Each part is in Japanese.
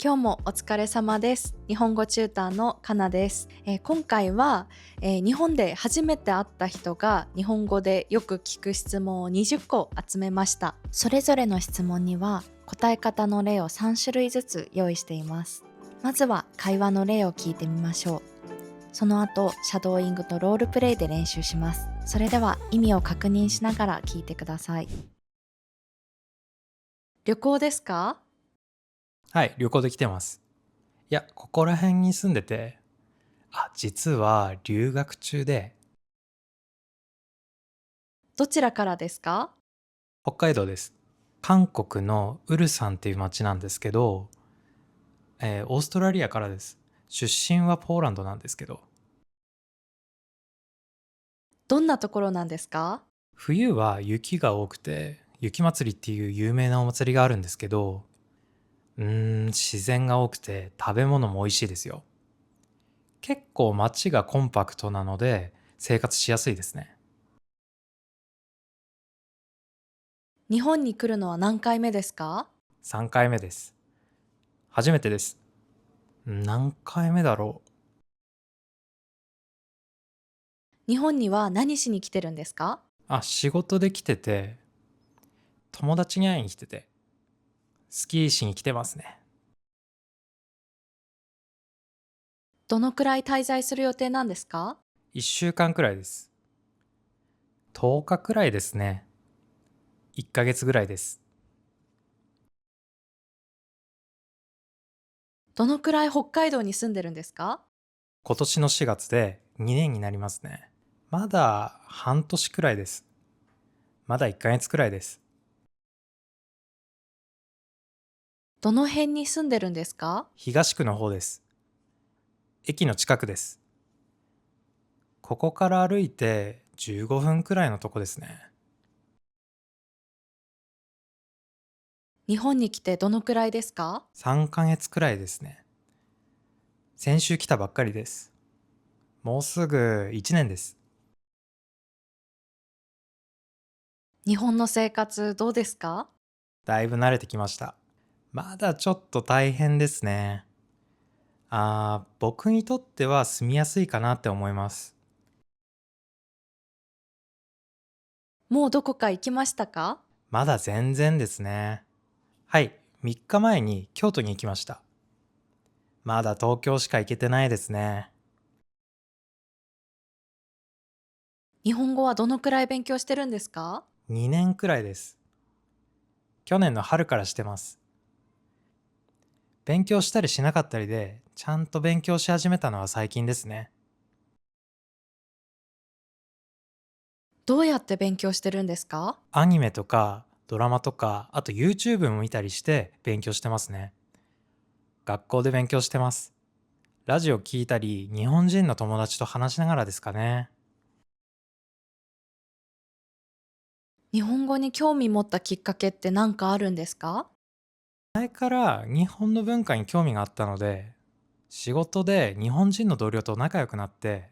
今日もお疲れ様です。日本語チューターのかなです。今回は、日本で初めて会った人が日本語でよく聞く質問を20個集めました。それぞれの質問には答え方の例を3種類ずつ用意しています。まずは会話の例を聞いてみましょう。その後、シャドーイングとロールプレイで練習します。それでは意味を確認しながら聞いてください。旅行ですか？はい、旅行で来てます。いや、ここら辺に住んでて、実は留学中で、どちらからですか？北海道です。韓国のウルサンっていう町なんですけど、オーストラリアからです。出身はポーランドなんですけど、どんなところなんですか？冬は雪が多くて、雪祭りっていう有名なお祭りがあるんですけど、自然が多くて食べ物も美味しいですよ。結構街がコンパクトなので、生活しやすいですね。日本に来るのは何回目ですか？3回目です。初めてです。何回目だろう。日本には何しに来てるんですか？仕事で来てて、友達に会いに来てて、スキーしに来てますね。どのくらい滞在する予定なんですか？1週間くらいです。10日くらいですね。1ヶ月ぐらいです。どのくらい北海道に住んでるんですか？今年の4月で2年になりますね。まだ半年くらいです。まだ1ヶ月くらいです。どの辺に住んでるんですか？東区の方です。駅の近くです。ここから歩いて15分くらいのとこですね。日本に来てどのくらいですか？3ヶ月くらいですね。先週来たばっかりです。もうすぐ1年です。日本の生活どうですか？だいぶ慣れてきました。まだちょっと大変ですね。僕にとっては住みやすいかなって思います。もうどこか行きましたか？まだ全然ですね。はい、3日前に京都に行きました。まだ東京しか行けてないですね。日本語はどのくらい勉強してるんですか？2年くらいです。去年の春からしてます。勉強したりしなかったりで、ちゃんと勉強し始めたのは最近ですね。どうやって勉強してるんですか？アニメとかドラマとか、あと YouTube も見たりして勉強してますね。学校で勉強してます。ラジオ聞いたり、日本人の友達と話しながらですかね。日本語に興味持ったきっかけって何かあるんですか？前から日本の文化に興味があったので、仕事で日本人の同僚と仲良くなって、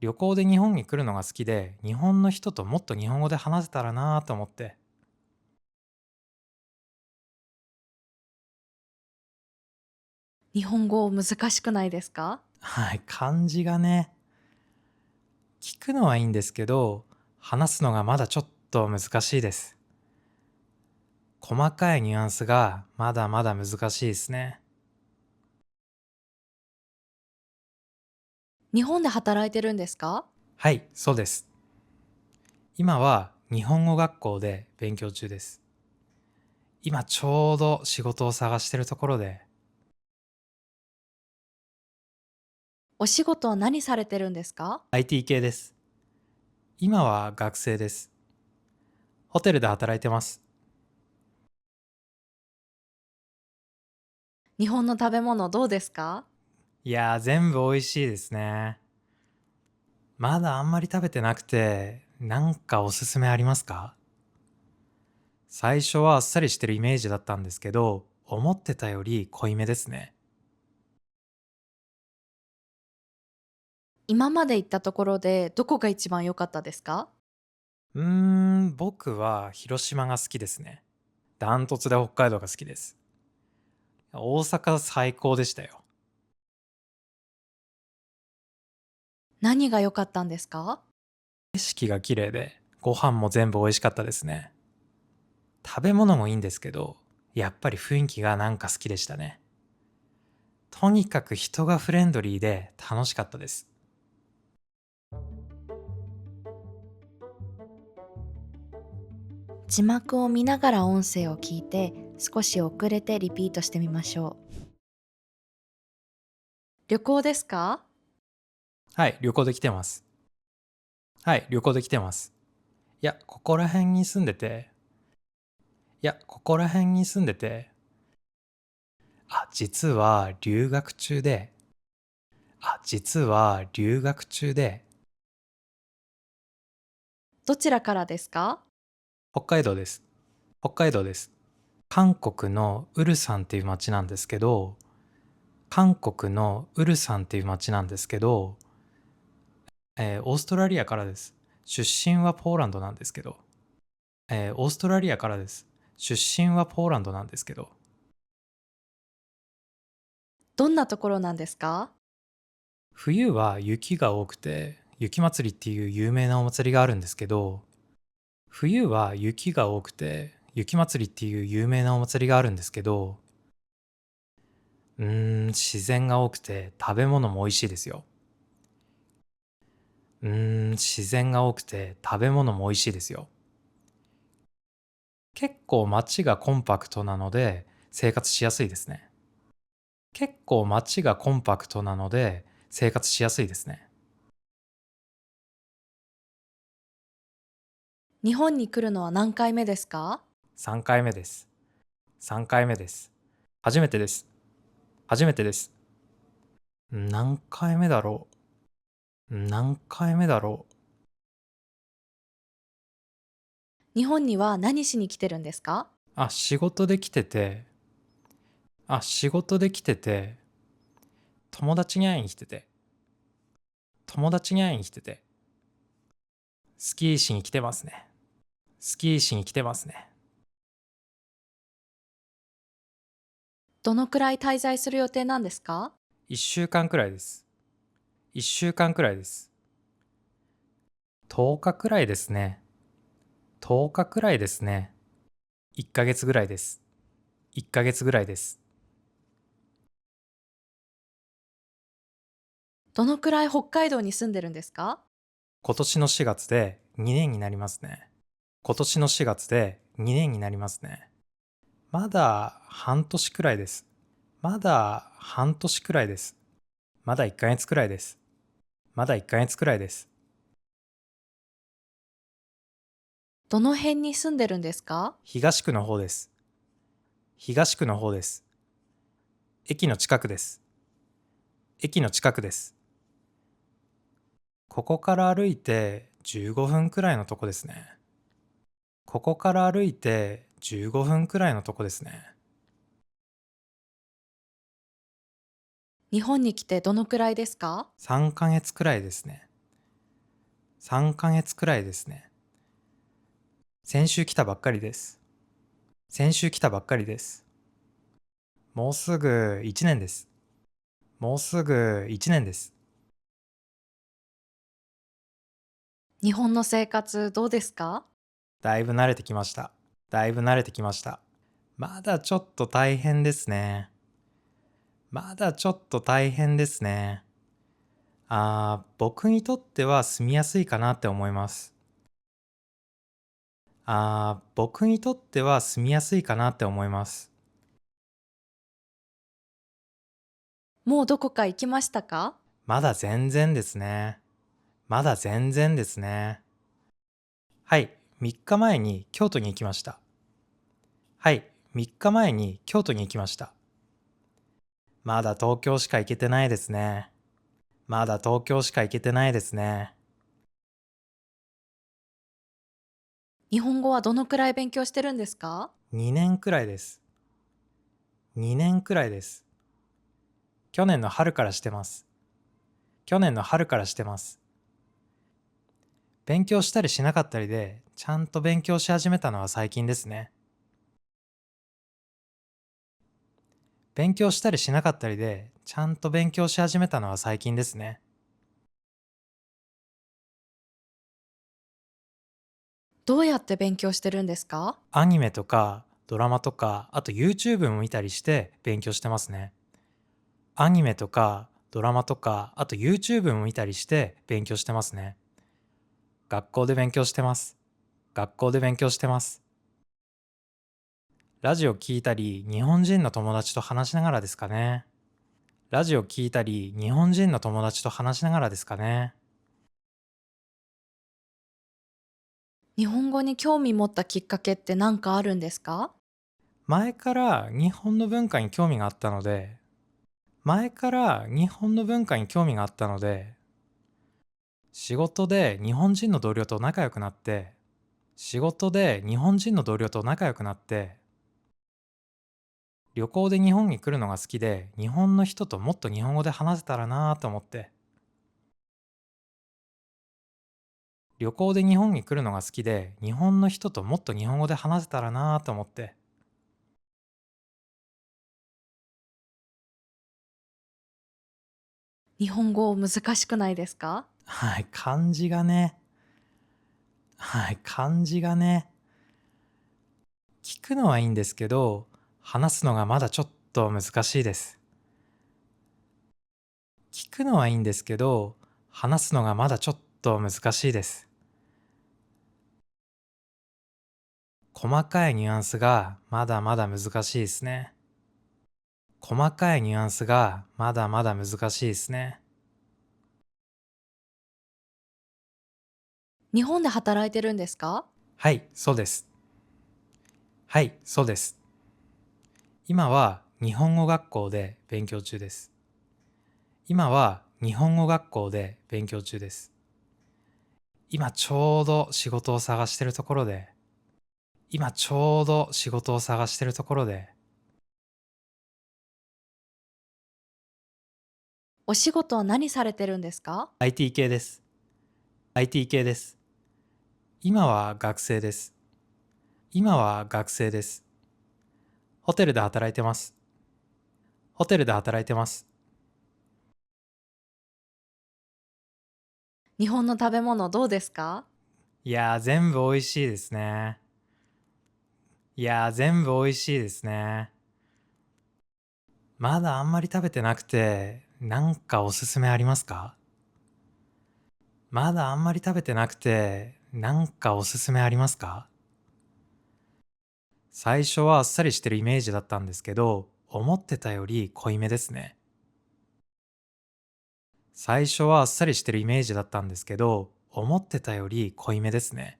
旅行で日本に来るのが好きで、日本の人ともっと日本語で話せたらなと思って。日本語難しくないですか？はい、漢字がね、聞くのはいいんですけど、話すのがまだちょっと難しいです。細かいニュアンスがまだまだ難しいですね。日本で働いてるんですか？はい、そうです。今は日本語学校で勉強中です。今ちょうど仕事を探してるところで、お仕事は何されてるんですか？ IT 系です。今は学生です。ホテルで働いてます。日本の食べ物どうですか？いやー、全部美味しいですね。まだあんまり食べてなくて、なんかおすすめありますか？最初はあっさりしてるイメージだったんですけど、思ってたより濃いめですね。今まで行ったところでどこが一番良かったですか？僕は広島が好きですね。ダントツで北海道が好きです。大阪最高でしたよ。何が良かったんですか？景色が綺麗で、ご飯も全部美味しかったですね。食べ物もいいんですけど、やっぱり雰囲気がなんか好きでしたね。とにかく人がフレンドリーで楽しかったです。字幕を見ながら音声を聞いて、少し遅れてリピートしてみましょう。旅行ですか？はい、旅行で来てます。はい、旅行で来てます。いや、ここら辺に住んでて、いや、ここら辺に住んでて、実は留学中で、実は留学中で、どちらからですか？北海道です。北海道です。韓国のウルサンっていう町なんですけど、韓国のウルサンっていう町なんですけど、オーストラリアからです。出身はポーランドなんですけど、オーストラリアからです。出身はポーランドなんですけど、どんなところなんですか？冬は雪が多くて、雪祭りっていう有名なお祭りがあるんですけど、冬は雪が多くて、雪祭りっていう有名なお祭りがあるんですけど、自然が多くて食べ物も美味しいですよ。自然が多くて食べ物も美味しいですよ。結構街がコンパクトなので生活しやすいですね。結構街がコンパクトなので生活しやすいですね。日本に来るのは何回目ですか？3回目です。3回目です。初めてです。初めてです。何回目だろ何回目だろ日本には何しに来てるんですか？仕事で来てて、仕事で来てて、友達に会いに来てて、友達に会いに来てて、スキーしに来てますね。スキーしに来てますね。どのくらい滞在する予定なんですか？1週間くらいです。1週間くらいです。10日くらいですね。10日くらいですね。1ヶ月ぐらいです。1ヶ月ぐらいです。どのくらい北海道に住んでるんですか？今年の4月で2年になりますね。今年の4月で2年になりますね。まだ半年くらいです。まだ半年くらいです。まだ1ヶ月くらいです。まだ1ヶ月くらいです。どの辺に住んでるんですか？東区の方です。東区の方です。駅の近くです。駅の近くです。ここから歩いて15分くらいのとこですね。ここから歩いて15分くらいのとこですね。日本に来てどのくらいですか？3ヶ月くらいですね。3ヶ月くらいですね。先週来たばっかりです。先週来たばっかりです。もうすぐ1年です。もうすぐ1年です。日本の生活どうですか？だいぶ慣れてきました。だいぶ慣れてきました。まだちょっと大変ですね。まだちょっと大変ですね。僕にとっては住みやすいかなって思います。僕にとっては住みやすいかなって思います。もうどこか行きましたか？まだ全然ですね。まだ全然ですね。はい、3日前に京都に行きました。はい、3日前に京都に行きました。まだ東京しか行けてないですね。まだ東京しか行けてないですね。日本語はどのくらい勉強してるんですか？2年くらいです。2年くらいです。去年の春からしてます。去年の春からしてます。勉強したりしなかったりで、ちゃんと勉強し始めたのは最近ですね。勉強したりしなかったりで、ちゃんと勉強し始めたのは最近ですね。どうやって勉強してるんですか？アニメとかドラマとか、あと YouTube も見たりして勉強してますね。アニメとかドラマとか、あと YouTube も見たりして勉強してますね。学校で勉強してます。学校で勉強してます。ラジオ聞いたり、日本人の友達と話しながらですかね。ラジオ聞いたり、日本人の友達と話しながらですかね。日本語に興味持ったきっかけって何かあるんですか？前から日本の文化に興味があったので、前から日本の文化に興味があったので、仕事で日本人の同僚と仲良くなって、仕事で日本人の同僚と仲良くなって、旅行で日本に来るのが好きで、日本の人ともっと日本語で話せたらなぁと思って、旅行で日本に来るのが好きで、日本の人ともっと日本語で話せたらなぁと思って、日本語難しくないですか？はい、漢字がね、はい、漢字がね、聞くのはいいんですけど、話すのがまだちょっと難しいです。聞くのはいいんですけど、話すのがまだちょっと難しいです。細かいニュアンスがまだまだ難しいですね。細かいニュアンスがまだまだ難しいですね。日本で働いてるんですか？はい、そうです。はい、そうです。今は日本語学校で勉強中です。今は日本語学校で勉強中です。今ちょうど仕事を探してるところで、今ちょうど仕事を探してるところで、お仕事は何されてるんですか？ IT 系です。IT 系です。今は学生です。今は学生です。ホテルで働いてます。ホテルで働いてます。日本の食べ物どうですか？いやー、全部美味しいですね。いやー、全部美味しいですね。まだあんまり食べてなくて、なんかおすすめありますか？まだあんまり食べてなくて、なんかおすすめありますか？最初はあっさりしてるイメージだったんですけど、思ってたより濃いめですね。最初はあっさりしてるイメージだったんですけど、思ってたより濃いめですね。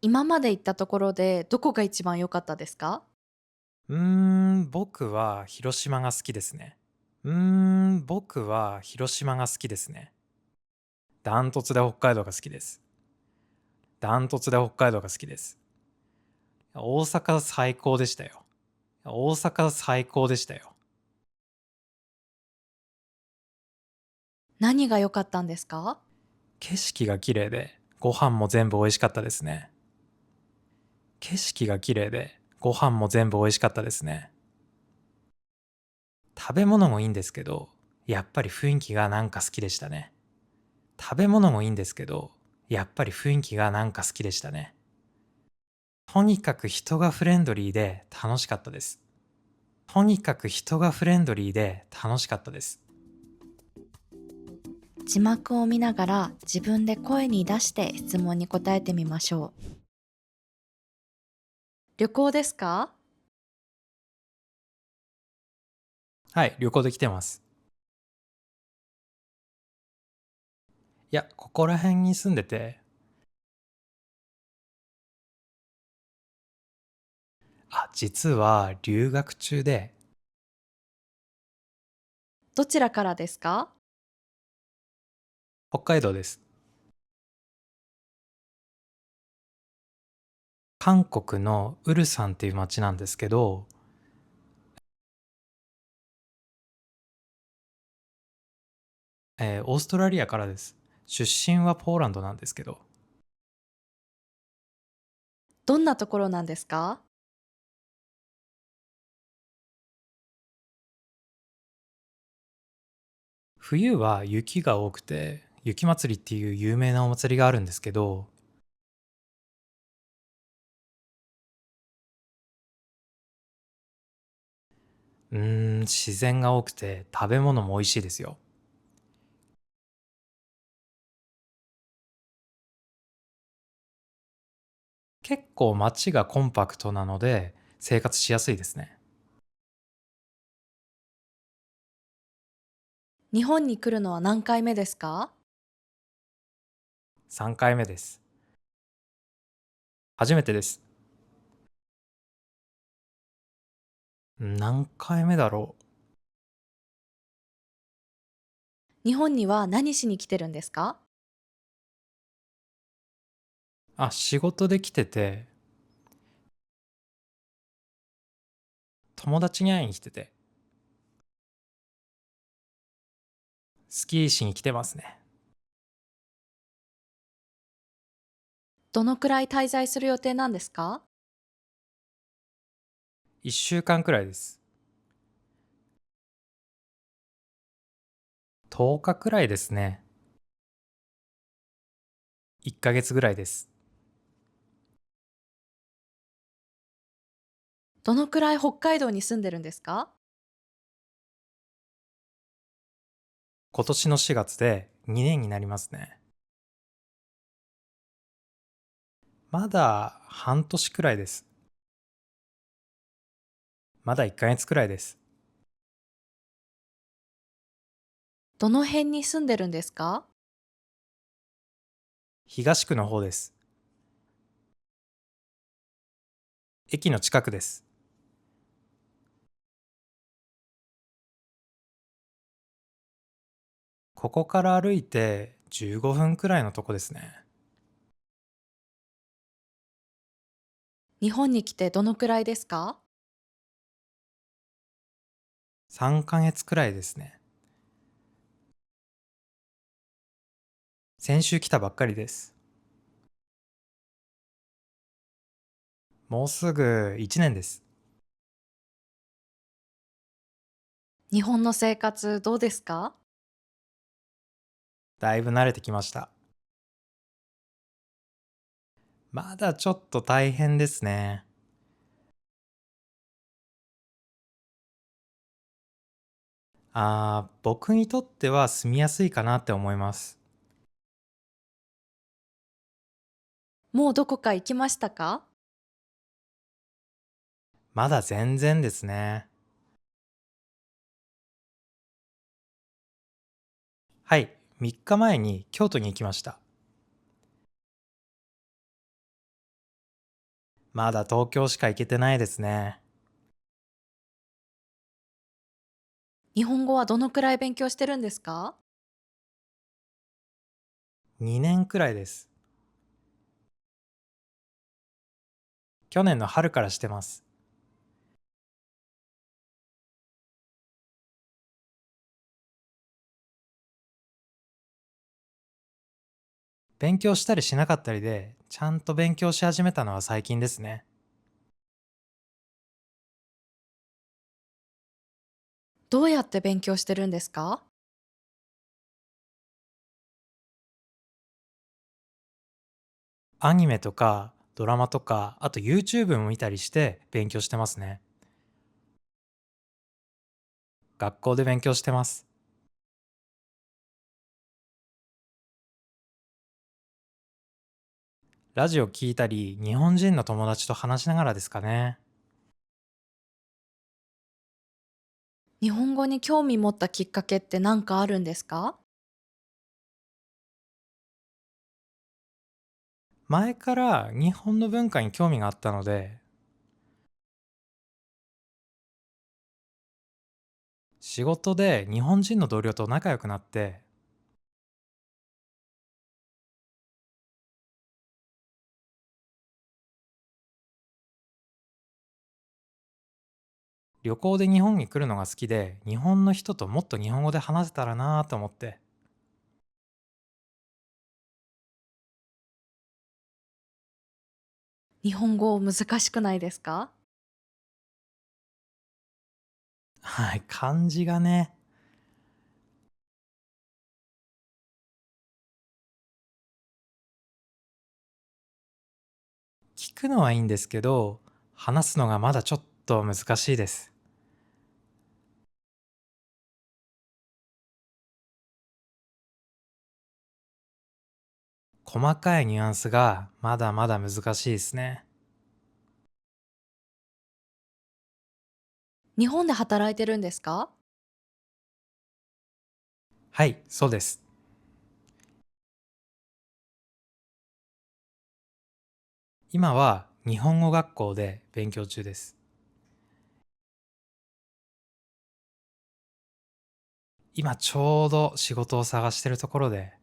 今まで行ったところでどこが一番良かったですか？僕は広島が好きですね。僕は広島が好きですね。ダントツで北海道が好きです。ダントツで北海道が好きです。大阪最高でしたよ。大阪最高でしたよ。何が良かったんですか？景色が綺麗で、ご飯も全部美味しかったですね。景色が綺麗で、ご飯も全部美味しかったですね。食べ物もいいんですけど、やっぱり雰囲気がなんか好きでしたね。食べ物もいいんですけど、やっぱり雰囲気がなんか好きでしたね。とにかく人がフレンドリーで楽しかったです。とにかく人がフレンドリーで楽しかったです。字幕を見ながら自分で声に出して質問に答えてみましょう。旅行ですか？はい、旅行で来てます。いや、ここら辺に住んでて、実は留学中で、どちらからですか？北海道です。韓国のウルサンっていう町なんですけど、オーストラリアからです。出身はポーランドなんですけど、どんなところなんですか？冬は雪が多くて、雪祭りっていう有名なお祭りがあるんですけど、自然が多くて食べ物も美味しいですよ。結構街がコンパクトなので生活しやすいですね。日本に来るのは何回目ですか？3回目です。初めてです。何回目だろう。日本には何しに来てるんですか？あ、仕事で来てて、友達に会いに来てて、スキーしに来てますね。どのくらい滞在する予定なんですか？1週間くらいです。10日くらいですね。1ヶ月ぐらいです。どのくらい北海道に住んでるんですか？今年の4月で2年になりますね。まだ半年くらいです。まだ1ヶ月くらいです。どの辺に住んでるんですか？東区の方です。駅の近くです。ここから歩いて15分くらいのとこですね。日本に来てどのくらいですか？3ヶ月くらいですね。先週来たばっかりです。もうすぐ1年です。日本の生活どうですか？だいぶ慣れてきました。まだちょっと大変ですね。僕にとっては住みやすいかなって思います。もうどこか行きましたか？まだ全然ですね。はい、3日前に京都に行きました。まだ東京しか行けてないですね。日本語はどのくらい勉強してるんですか？2年くらいです。去年の春からしてます。勉強したりしなかったりで、ちゃんと勉強し始めたのは最近ですね。どうやって勉強してるんですか？アニメとかドラマとか、あと YouTube も見たりして勉強してますね。学校で勉強してます。ラジオ聞いたり、日本人の友達と話しながらですかね。日本語に興味持ったきっかけって何かあるんですか？前から日本の文化に興味があったので、仕事で日本人の同僚と仲良くなって、旅行で日本に来るのが好きで、日本の人ともっと日本語で話せたらなぁと思って、日本語難しくないですか？はい、漢字がね、聞くのはいいんですけど、話すのがまだちょっと難しいです。細かいニュアンスがまだまだ難しいですね。日本で働いてるんですか？はい、そうです。今は日本語学校で勉強中です。今ちょうど仕事を探してるところで、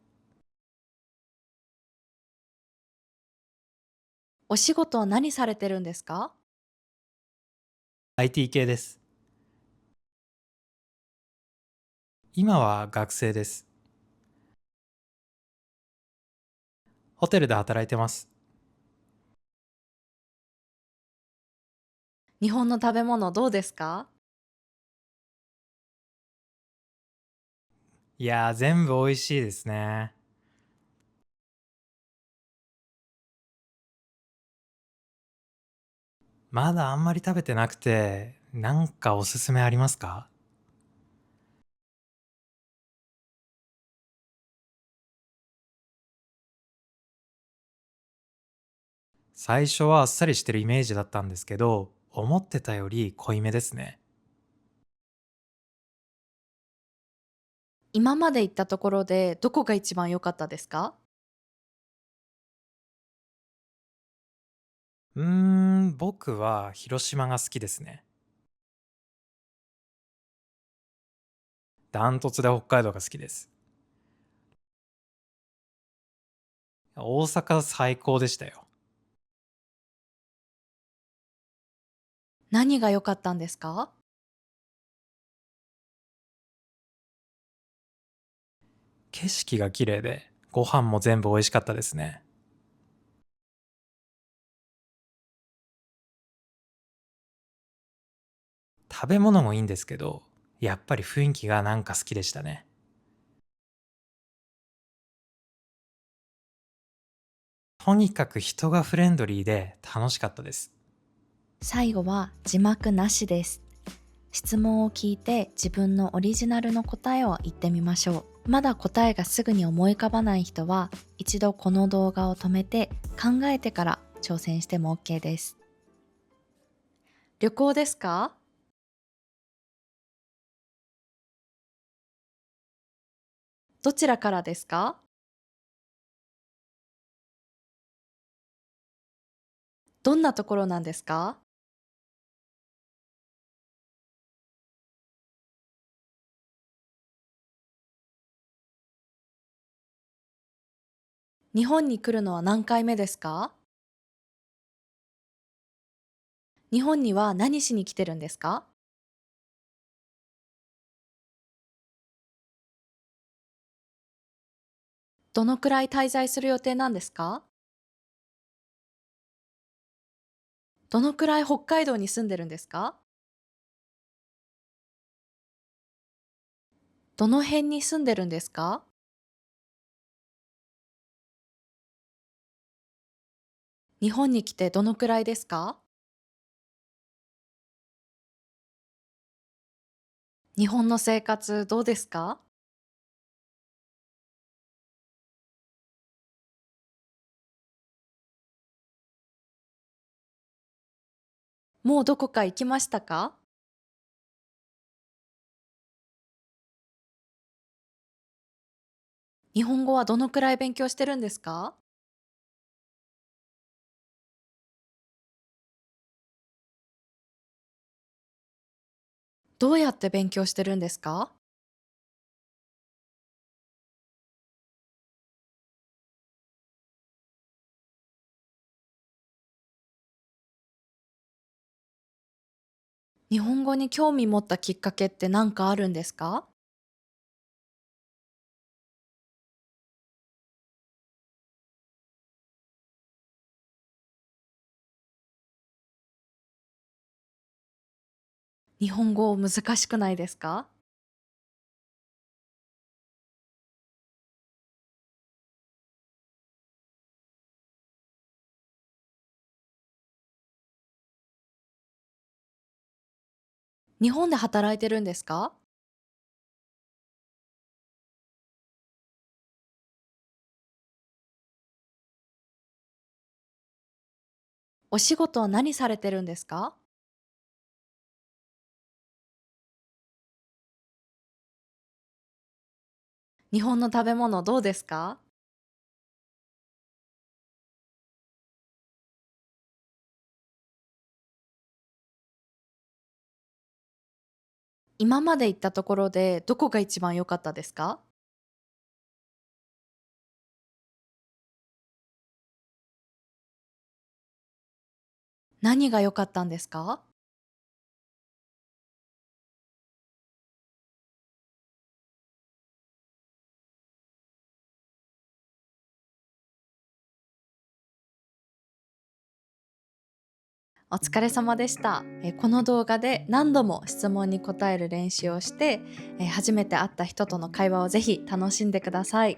お仕事は何されてるんですか？ IT 系です。今は学生です。ホテルで働いてます。日本の食べ物どうですか？いやー、全部美味しいですね。まだあんまり食べてなくて、なんかおすすめありますか？最初はあっさりしてるイメージだったんですけど、思ってたより濃いめですね。今まで行ったところでどこが一番良かったですか？僕は広島が好きですね。ダントツで北海道が好きです。大阪最高でしたよ。何が良かったんですか？景色が綺麗で、ご飯も全部美味しかったですね。食べ物もいいんですけど、やっぱり雰囲気がなんか好きでしたね。とにかく人がフレンドリーで楽しかったです。最後は字幕なしです。質問を聞いて自分のオリジナルの答えを言ってみましょう。まだ答えがすぐに思い浮かばない人は、一度この動画を止めて考えてから挑戦しても OK です。旅行ですか？どちらからですか？どんなところなんですか？日本に来るのは何回目ですか？日本には何しに来てるんですか？どのくらい滞在する予定なんですか？どのくらい北海道に住んでるんですか？どの辺に住んでるんですか？日本に来てどのくらいですか？日本の生活どうですか？もうどこか行きましたか？日本語はどのくらい勉強してるんですか？どうやって勉強してるんですか？日本語に興味持ったきっかけって何かあるんですか？日本語難しくないですか？日本で働いてるんですか？お仕事は何されてるんですか？日本の食べ物どうですか？今まで行ったところでどこが一番良かったですか？何が良かったんですか？お疲れ様でした。この動画で何度も質問に答える練習をして、初めて会った人との会話をぜひ楽しんでください。